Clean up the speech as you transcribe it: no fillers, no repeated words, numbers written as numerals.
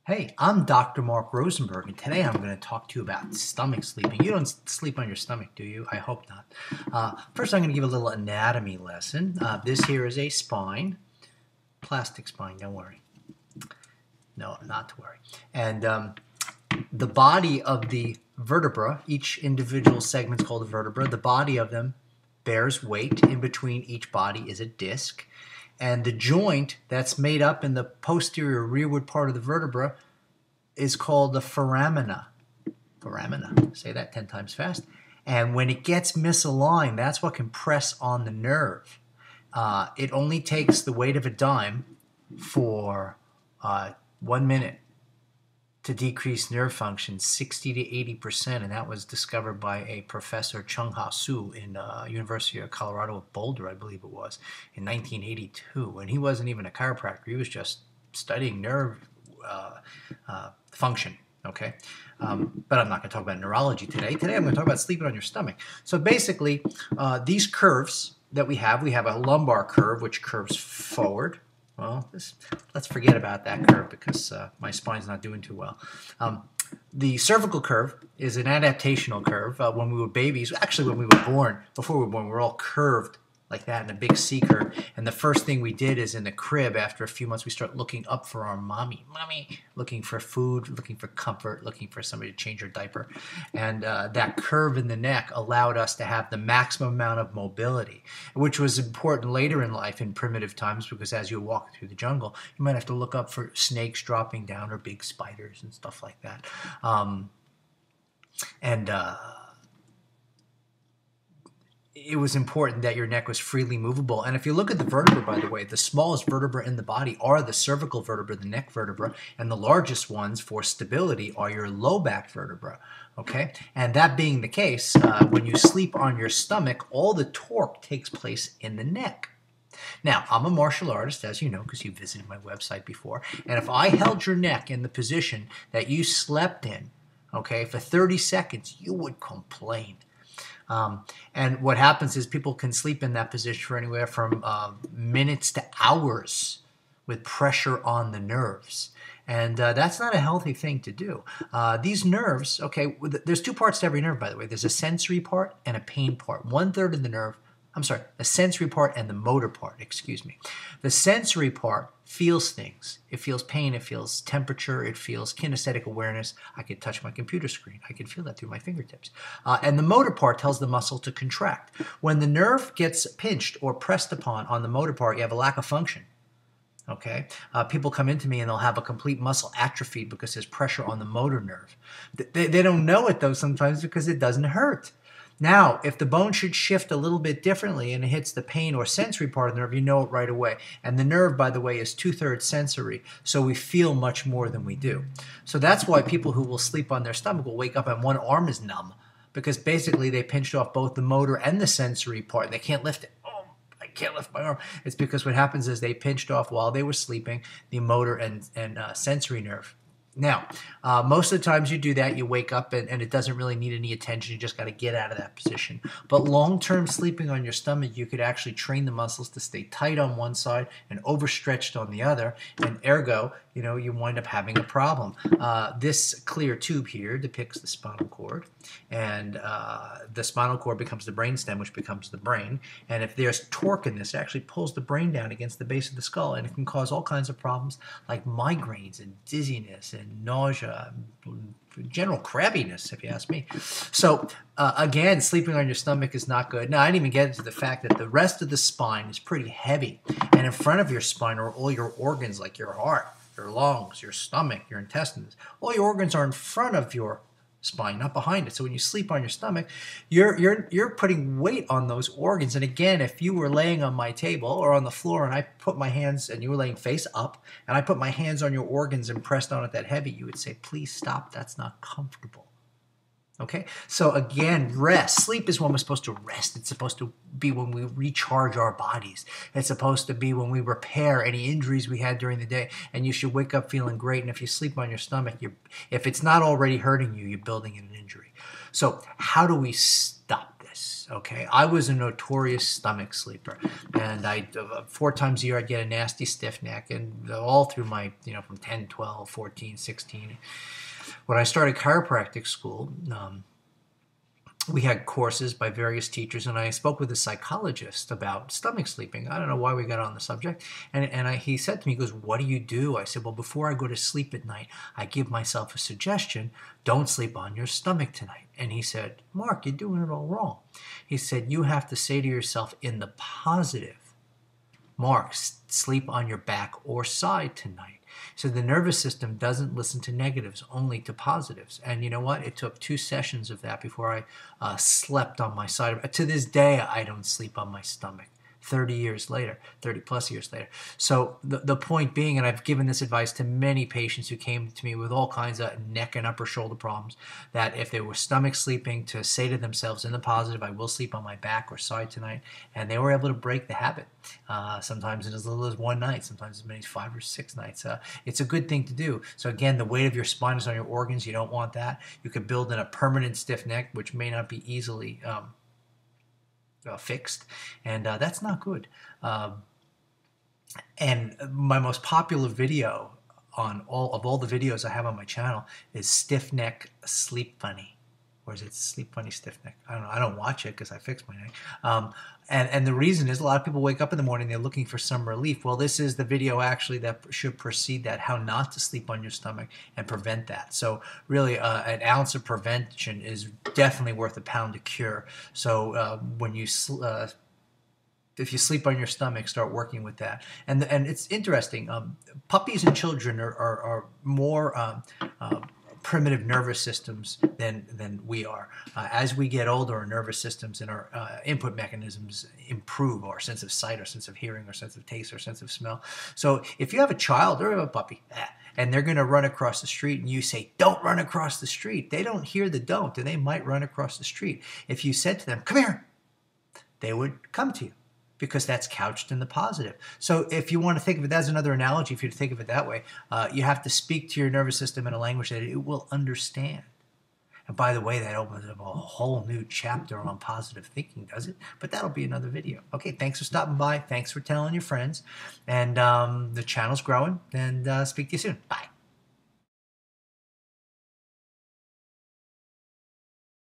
Hey, I'm Dr. Mark Rosenberg, and today I'm going to talk to you about stomach sleeping. You don't sleep on your stomach, do you? I hope not. First, I'm going to give a little anatomy lesson. This here is a spine, plastic spine, don't worry. No, not to worry. And the body of the vertebra, each individual segment is called a vertebra. The body of them bears weight. In between each body is a disc. And the joint that's made up in the posterior rearward part of the vertebra is called the foramina. Foramina. Say that 10 times fast. And when it gets misaligned, that's what can press on the nerve. It only takes the weight of a dime for 1 minute to decrease nerve function 60 to 80%, and that was discovered by a professor, Chung-Ha Soo, in University of Colorado at Boulder, I believe it was, in 1982. And he wasn't even a chiropractor; he was just studying nerve function. Okay, but I'm not going to talk about neurology today. Today, I'm going to talk about sleeping on your stomach. So basically, these curves that we have a lumbar curve which curves forward. Well, let's forget about that curve because my spine's not doing too well. The cervical curve is an adaptational curve. When we were babies, actually when we were born, before we were born, we were all curved like that in a big C curve. And the first thing we did is in the crib, after a few months, we start looking up for our mommy, looking for food, looking for comfort, looking for somebody to change her diaper. And that curve in the neck allowed us to have the maximum amount of mobility, which was important later in life in primitive times, because as you walk through the jungle, you might have to look up for snakes dropping down or big spiders and stuff like that. It was important that your neck was freely movable. And if you look at the vertebra, by the way, the smallest vertebra in the body are the cervical vertebra, the neck vertebra, and the largest ones for stability are your low back vertebra. Okay? And that being the case, when you sleep on your stomach, all the torque takes place in the neck. Now, I'm a martial artist, as you know, because you visited my website before. And if I held your neck in the position that you slept in, okay, for 30 seconds, you would complain. And what happens is people can sleep in that position for anywhere from minutes to hours with pressure on the nerves. And that's not a healthy thing to do. These nerves, okay, there's two parts to every nerve, by the way. There's a sensory part and a pain part. 1/3 of the nerve, the sensory part and the motor part, excuse me. The sensory part feels things. It feels pain, it feels temperature, it feels kinesthetic awareness. I could touch my computer screen. I can feel that through my fingertips. And the motor part tells the muscle to contract. When the nerve gets pinched or pressed upon on the motor part, you have a lack of function. Okay, people come into me and they'll have a complete muscle atrophy because there's pressure on the motor nerve. They don't know it though sometimes because it doesn't hurt. Now, if the bone should shift a little bit differently and it hits the pain or sensory part of the nerve, you know it right away. And the nerve, by the way, is 2/3 sensory, so we feel much more than we do. So that's why people who will sleep on their stomach will wake up and one arm is numb, because basically they pinched off both the motor and the sensory part, and they can't lift it. Oh, I can't lift my arm. It's because what happens is they pinched off while they were sleeping the motor and sensory nerve. Now, most of the times you do that, you wake up and it doesn't really need any attention. You just got to get out of that position. But long-term sleeping on your stomach, you could actually train the muscles to stay tight on one side and overstretched on the other. And ergo, you wind up having a problem. This clear tube here depicts the spinal cord. And the spinal cord becomes the brainstem, which becomes the brain. And if there's torque in this, it actually pulls the brain down against the base of the skull. And it can cause all kinds of problems like migraines and dizziness and nausea, general crabbiness, if you ask me. So again, sleeping on your stomach is not good. Now, I didn't even get into the fact that the rest of the spine is pretty heavy. And in front of your spine are all your organs, like your heart, your lungs, your stomach, your intestines. All your organs are in front of your spine, not behind it. So when you sleep on your stomach, you're putting weight on those organs. And again, if you were laying on my table or on the floor and I put my hands, and you were laying face up, and I put my hands on your organs and pressed on it that heavy, you would say, please stop, that's not comfortable. Okay, so again, rest. Sleep is when we're supposed to rest. It's supposed to be when we recharge our bodies. It's supposed to be when we repair any injuries we had during the day. And you should wake up feeling great. And if you sleep on your stomach, if it's not already hurting you, you're building in an injury. So how do we stop this? this. Okay, I was a notorious stomach sleeper, and 4 times a year I'd get a nasty stiff neck, and all through my, from 10, 12, 14, 16. When I started chiropractic school, we had courses by various teachers, and I spoke with a psychologist about stomach sleeping. I don't know why we got on the subject. He said to me, he goes, "What do you do?" I said, "Well, before I go to sleep at night, I give myself a suggestion. Don't sleep on your stomach tonight." And he said, "Mark, you're doing it all wrong." He said, "You have to say to yourself in the positive, Mark, sleep on your back or side tonight." So the nervous system doesn't listen to negatives, only to positives. And you know what? It took 2 sessions of that before I slept on my side. To this day, I don't sleep on my stomach. 30 years later, 30 plus years later. So the point being, and I've given this advice to many patients who came to me with all kinds of neck and upper shoulder problems, that if they were stomach sleeping, to say to themselves in the positive, "I will sleep on my back or side tonight," and they were able to break the habit. Sometimes in as little as 1 night, sometimes as many as 5 or 6 nights. It's a good thing to do. So again, the weight of your spine is on your organs. You don't want that. You could build in a permanent stiff neck, which may not be easily fixed, and that's not good. And my most popular video on all the videos I have on my channel is stiff neck sleep funny, or is it sleep funny stiff neck? I don't know. I don't watch it because I fixed my neck. And the reason is a lot of people wake up in the morning, they're looking for some relief. Well, this is the video actually that should precede that, how not to sleep on your stomach and prevent that. So really, an ounce of prevention is definitely worth a pound of cure. So when you if you sleep on your stomach, start working with that. And it's interesting. Puppies and children are more primitive nervous systems than we are. As we get older, our nervous systems and our input mechanisms improve. Our sense of sight, our sense of hearing, our sense of taste, our sense of smell. So if you have a child or a puppy, and they're going to run across the street, and you say, "Don't run across the street," they don't hear the don't, and they might run across the street. If you said to them, "Come here," they would come to you, because that's couched in the positive. So if you want to think of it, that's another analogy, if you think of it that way, you have to speak to your nervous system in a language that it will understand. And by the way, that opens up a whole new chapter on positive thinking, does it? But that'll be another video. Okay, thanks for stopping by. Thanks for telling your friends. And the channel's growing. And speak to you soon. Bye.